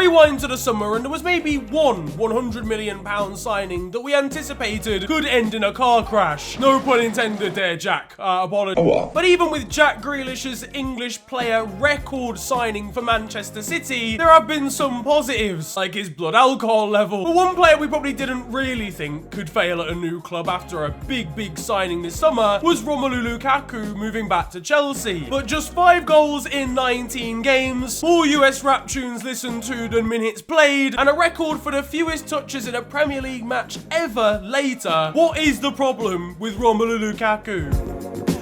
rewind to the summer and there was maybe one £100 million signing that we anticipated could end in a car crash. No pun intended there, Jack. Apologies. Oh, well. But even with Jack Grealish's English player record signing for Manchester City, there have been some positives, like his blood alcohol level. But one player we probably didn't really think could fail at a new club after a big signing this summer was Romelu Lukaku moving back to Chelsea. But just 5 goals in 19 games, more US rap tunes listened to than minutes played, and a record for the fewest touches in a Premier League match ever later. What is the problem with Romelu Lukaku?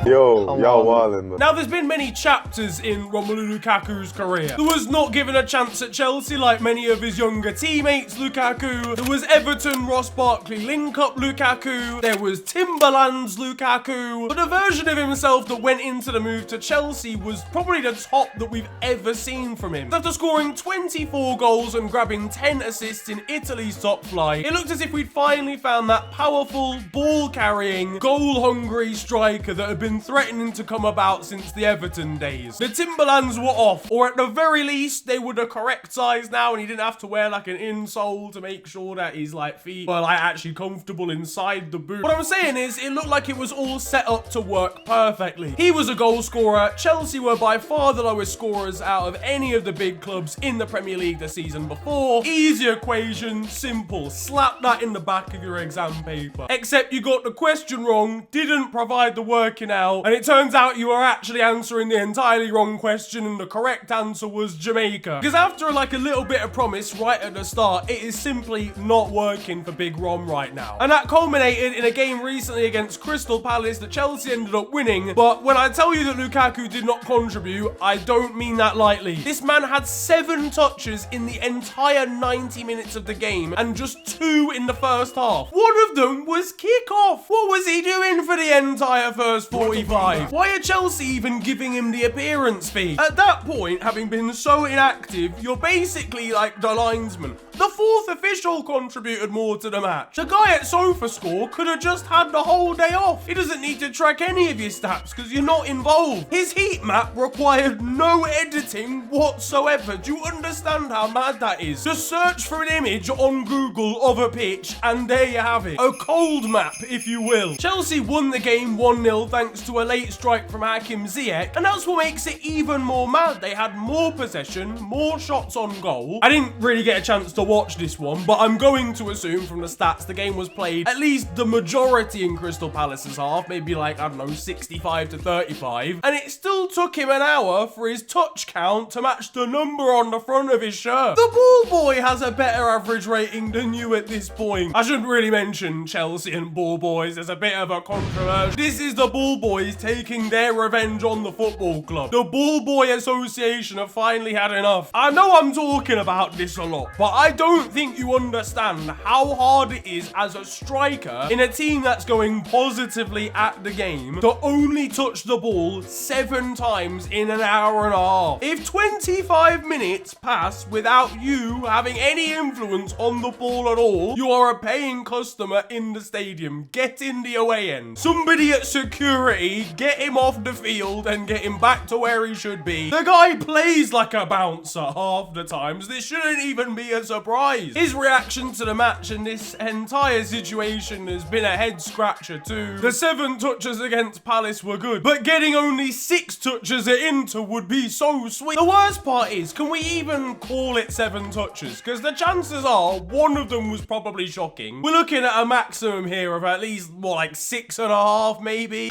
Yo, y'all wildin', man. Now, there's been many chapters in Romelu Lukaku's career. There was not given a chance at Chelsea like many of his younger teammates, Lukaku. There was Everton, Ross Barkley link-up Lukaku. There was Timberland's Lukaku. But the version of himself that went into the move to Chelsea was probably the top that we've ever seen from him. After scoring 24 goals and grabbing 10 assists in Italy's top flight, it looked as if we'd finally found that powerful, ball-carrying, goal-hungry striker that had been threatening to come about since the Everton days. The Timberlands were off, or at the very least, they were the correct size now, and he didn't have to wear like an insole to make sure that his like feet were like actually comfortable inside the boot. What I'm saying is, it looked like it was all set up to work perfectly. He was a goal scorer. Chelsea were by far the lowest scorers out of any of the big clubs in the Premier League the season before. Easy equation, simple. Slap that in the back of your exam paper. Except you got the question wrong, didn't provide the working out, and it turns out you were actually answering the entirely wrong question, and the correct answer was Jamaica. Because after like a little bit of promise right at the start, it is simply not working for Big Rom right now. And that culminated in a game recently against Crystal Palace that Chelsea ended up winning. But when I tell you that Lukaku did not contribute, I don't mean that lightly. This man had 7 touches in the entire 90 minutes of the game, and just 2 in the first half. One of them was kick-off. What was he doing for the entire first 45? Why are Chelsea even giving him the appearance fee? At that point, having been so inactive, you're basically like the linesman. The 4th official contributed more to the match. The guy at SofaScore could have just had the whole day off. He doesn't need to track any of your stats because you're not involved. His heat map required no editing whatsoever. Do you understand how mad that is? Just search for an image on Google of a pitch and there you have it. A cold map, if you will. Chelsea won the game 1-0 thanks to a late strike from Hakim Ziyech, and that's what makes it even more mad. They had more possession, more shots on goal. I didn't really get a chance to watch this one, but I'm going to assume from the stats the game was played at least the majority in Crystal Palace's half, maybe like, I don't know, 65 to 35, and it still took him an hour for his touch count to match the number on the front of his shirt. The ball boy has a better average rating than you at this point. I shouldn't really mention Chelsea and ball boys, there's a bit of a controversy. This is the ball boys taking their revenge on the football club. The Ball Boy Association have finally had enough. I know I'm talking about this a lot, but I don't think you understand how hard it is as a striker in a team that's going positively at the game to only touch the ball 7 times in an hour and a half. If 25 minutes pass without you having any influence on the ball at all, you are a paying customer in the stadium. Get in the away end. Somebody at security, get him off the field and get him back to where he should be. The guy plays like a bouncer half the times. This shouldn't even be a surprise. His reaction to the match and this entire situation has been a head scratcher too. The 7 touches against Palace were good, but getting only 6 touches at Inter would be so sweet. The worst part is, can we even call it 7 touches? Because the chances are one of them was probably shocking. We're looking at a maximum here of at least, what, like 6.5 maybe?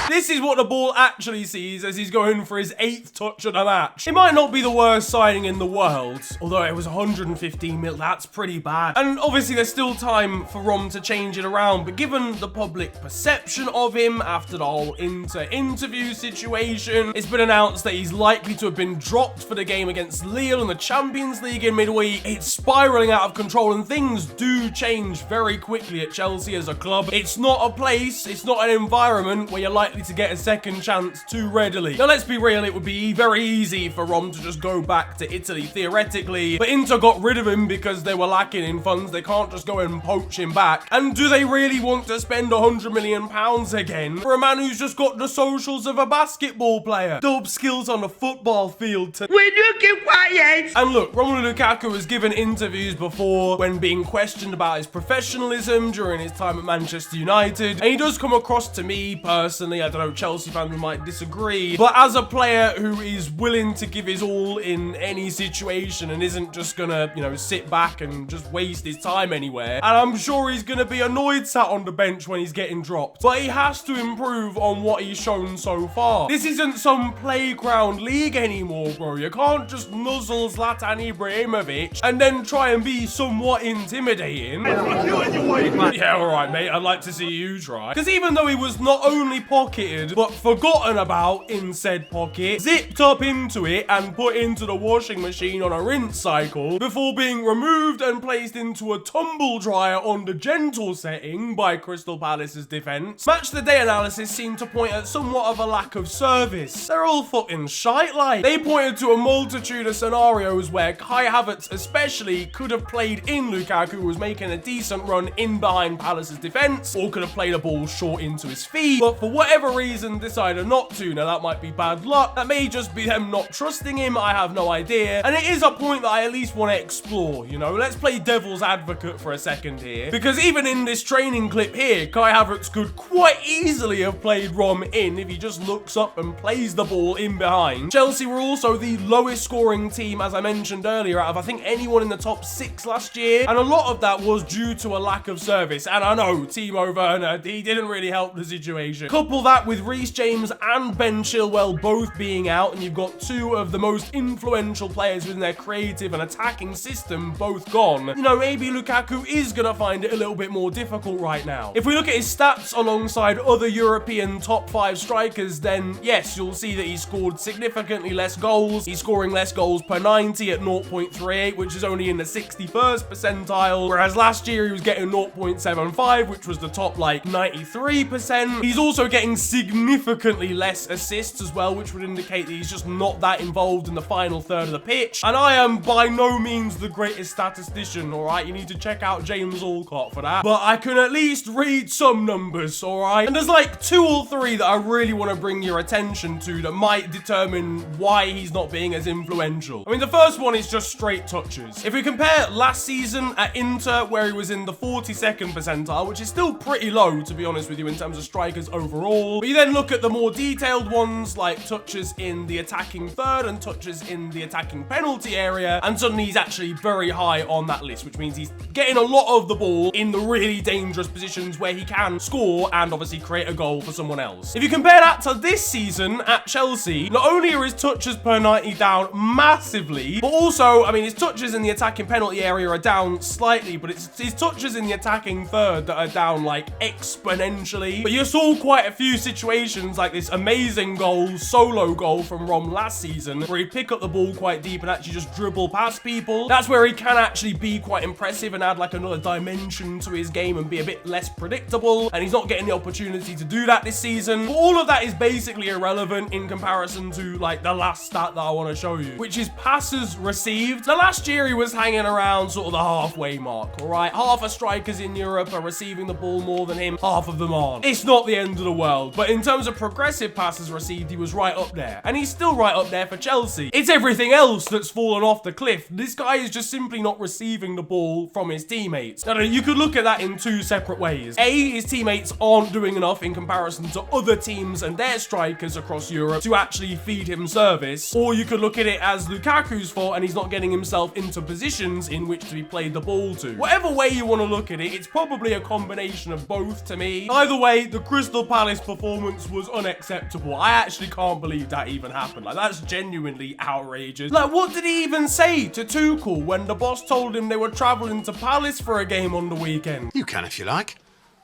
This is what the ball actually sees as he's going for his 8th touch of the match. It might not be the worst signing in the world, although it was 115 mil, that's pretty bad. And obviously there's still time for Rom to change it around, but given the public perception of him after the whole interview situation, it's been announced that he's likely to have been dropped for the game against Lille in the Champions League in midweek. It's spiraling out of control and things do change very quickly at Chelsea as a club. It's not a place, it's not an environment where you're likely to get a second chance too readily. Now, let's be real, it would be very easy for Rom to just go back to Italy, theoretically, but Inter got rid of him because they were lacking in funds. They can't just go and poach him back. And do they really want to spend £100 million again for a man who's just got the socials of a basketball player? Dope skills on the football field. Will you keep quiet? And look, Romelu Lukaku has given interviews before when being questioned about his professionalism during his time at Manchester United, and he does come across to me personally, I don't know, Chelsea fans might disagree, but as a player who is willing to give his all in any situation and isn't just gonna, you know, sit back and just waste his time anywhere. And I'm sure he's gonna be annoyed sat on the bench when he's getting dropped, but he has to improve on what he's shown so far. This isn't some playground league anymore, bro. You can't just nuzzle Zlatan Ibrahimovic and then try and be somewhat intimidating. Yeah, alright, mate, I'd like to see you try. Because even though he was not only pocketed, but forgotten about in said pocket, zipped up into it and put into the washing machine on a rinse cycle before being removed and placed into a tumble dryer on the gentle setting by Crystal Palace's defense, match the day analysis seemed to point at somewhat of a lack of service. They're all fucking shite like. They pointed to a multitude of scenarios where Kai Havertz especially could have played in Lukaku, who was making a decent run in behind Palace's defense, or could have played a ball short into his feet, but for whatever reason decided not to. Now that might be bad luck, that may just be them not trusting him, I have no idea, and it is a point that I at least want to explore, you know. Let's play devil's advocate for a second here, because even in this training clip here, Kai Havertz could quite easily have played Rom in if he just looks up and plays the ball in behind. Chelsea were also the lowest scoring team, as I mentioned earlier, out of I think anyone in the top 6 last year, and a lot of that was due to a lack of service. And I know Timo Werner, he didn't really help the situation. Couple that with Reece James and Ben Chilwell both being out, and you've got two of the most influential players within their creative and attacking system both gone. You know, maybe Lukaku is gonna find it a little bit more difficult right now. If we look at his stats alongside other European top 5 strikers, then yes, you'll see that he scored significantly less goals. He's scoring less goals per 90 at 0.38, which is only in the 61st percentile, whereas last year he was getting 0.75, which was the top like 93%. He's also getting significantly less assists as well, which would indicate that he's just not that involved in the final third of the pitch. And I am by no means the greatest statistician, alright? You need to check out James Alcott for that. But I can at least read some numbers, alright? And there's like 2 or 3 that I really want to bring your attention to that might determine why he's not being as influential. I mean, the first one is just straight touches. If we compare last season at Inter, where he was in the 42nd percentile, which is still pretty low, to be honest with you, in terms of strikers overall, but you then look at the more detailed ones, like touches in the attacking third and touches in the attacking penalty area, and suddenly he's actually very high on that list, which means he's getting a lot of the ball in the really dangerous positions where he can score and obviously create a goal for someone else. If you compare that to this season at Chelsea, not only are his touches per 90 down massively, but also, I mean, his touches in the attacking penalty area are down slightly, but it's his touches in the attacking third that are down like exponentially. But you saw quite a few situations like this amazing goal, solo goal from Rom last season, where he'd pick up the ball quite deep and actually just dribble past people. That's where he can actually be quite impressive and add like another dimension to his game and be a bit less predictable, and he's not getting the opportunity to do that this season. But all of that is basically irrelevant in comparison to like the last stat that I want to show you, which is passes received. Now last year he was hanging around sort of the halfway mark, alright? Half of strikers in Europe are receiving the ball more than him, half of them aren't. It's not the end of the world, but in terms of progressive passes received, he was right up there, and he's still right up there for Chelsea. It's everything else that's fallen off the cliff. This guy is just simply not receiving the ball from his teammates. Now you could look at that in 2 separate ways. A, his teammates aren't doing enough in comparison to other teams and their strikers across Europe to actually feed him service, or you could look at it as Lukaku's fault and he's not getting himself into positions in which to be played the ball to. Whatever way you want to look at it, it's probably a combination of both to me. Either way, the Crystal Palace performance was unacceptable. I actually can't believe that even happened. Like, that's genuinely outrageous. Like, what did he even say to Tuchel when the boss told him they were traveling to Palace for a game on the weekend? You can if you like.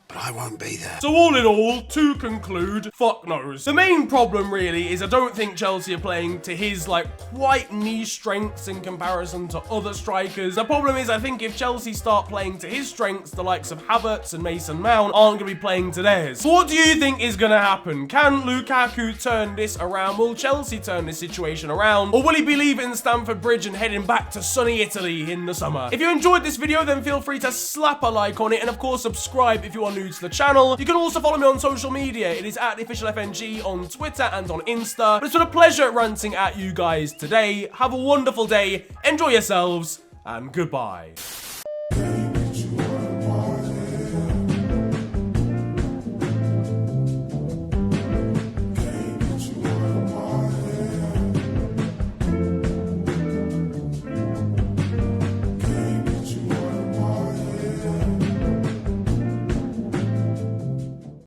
but I won't be there. So all in all, to conclude, fuck knows. The main problem really is I don't think Chelsea are playing to his like quite niche strengths in comparison to other strikers. The problem is I think if Chelsea start playing to his strengths, the likes of Havertz and Mason Mount aren't going to be playing to theirs. So what do you think is going to happen? Can Lukaku turn this around? Will Chelsea turn this situation around? Or will he be leaving Stamford Bridge and heading back to sunny Italy in the summer? If you enjoyed this video, then feel free to slap a like on it, and of course subscribe if you are new to the channel. You can also follow me on social media. It is at @theofficialfng on Twitter and on Insta. But it's been a pleasure ranting at you guys today. Have a wonderful day, enjoy yourselves, and goodbye.